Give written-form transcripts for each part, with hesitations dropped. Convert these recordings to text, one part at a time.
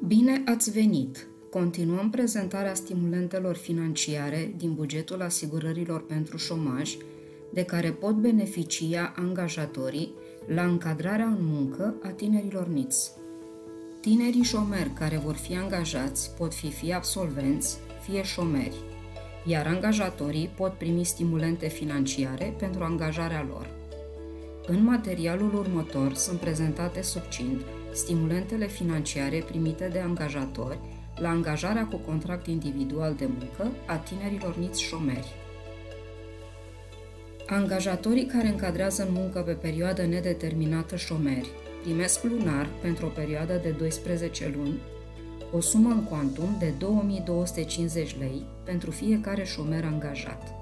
Bine ați venit! Continuăm prezentarea stimulentelor financiare din bugetul asigurărilor pentru șomaj, de care pot beneficia angajatorii la încadrarea în muncă a tinerilor NEET. Tinerii șomeri care vor fi angajați pot fi fie absolvenți, fie șomeri, iar angajatorii pot primi stimulente financiare pentru angajarea lor. În materialul următor sunt prezentate succint stimulentele financiare primite de angajatori la angajarea cu contract individual de muncă a tinerilor NEET șomeri. Angajatorii care încadrează în muncă pe perioadă nedeterminată șomeri primesc lunar, pentru o perioadă de 12 luni, o sumă în cuantum de 2250 lei pentru fiecare șomer angajat.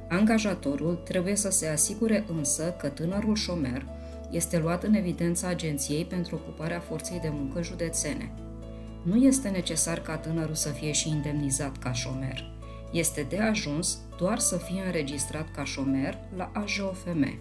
Angajatorul trebuie să se asigure însă că tânărul șomer este luat în evidența Agenției pentru Ocuparea Forței de Muncă județene. Nu este necesar ca tânărul să fie și indemnizat ca șomer. Este de ajuns doar să fie înregistrat ca șomer la AJOFM.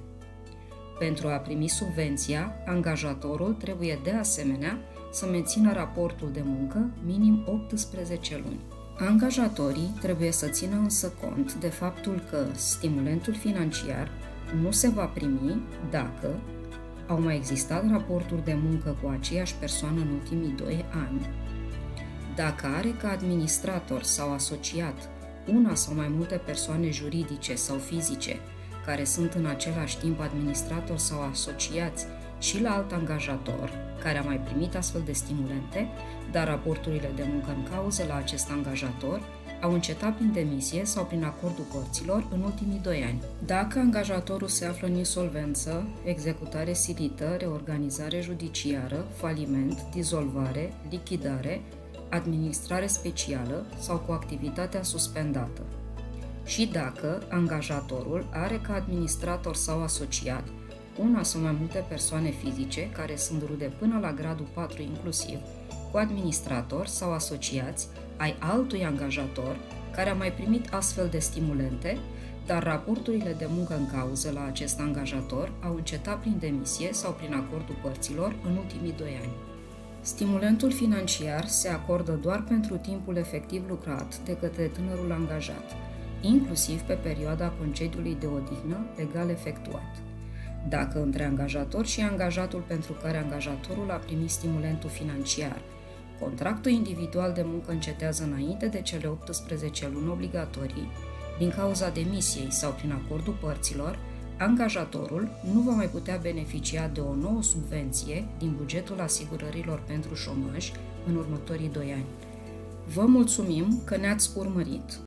Pentru a primi subvenția, angajatorul trebuie de asemenea să mențină raportul de muncă minim 18 luni. Angajatorii trebuie să țină însă cont de faptul că stimulentul financiar nu se va primi dacă au mai existat raporturi de muncă cu aceeași persoană în ultimii 2 ani, dacă are ca administrator sau asociat una sau mai multe persoane juridice sau fizice care sunt în același timp administratori sau asociați și la alt angajator care a mai primit astfel de stimulente, dar raporturile de muncă în cauză la acest angajator au încetat prin demisie sau prin acordul părților în ultimii 2 ani. Dacă angajatorul se află în insolvență, executare silită, reorganizare judiciară, faliment, dizolvare, lichidare, administrare specială sau cu activitatea suspendată. Și dacă angajatorul are ca administrator sau asociat una sau mai multe persoane fizice care sunt rude până la gradul 4 inclusiv, cu administrator sau asociați ai altui angajator care a mai primit astfel de stimulente, dar raporturile de muncă în cauză la acest angajator au încetat prin demisie sau prin acordul părților în ultimii 2 ani. Stimulentul financiar se acordă doar pentru timpul efectiv lucrat de către tânărul angajat, inclusiv pe perioada concediului de odihnă legal efectuat. Dacă între angajator și angajatul pentru care angajatorul a primit stimulentul financiar, contractul individual de muncă încetează înainte de cele 18 luni obligatorii, din cauza demisiei sau prin acordul părților, angajatorul nu va mai putea beneficia de o nouă subvenție din bugetul asigurărilor pentru șomaj în următorii 2 ani. Vă mulțumim că ne-ați urmărit!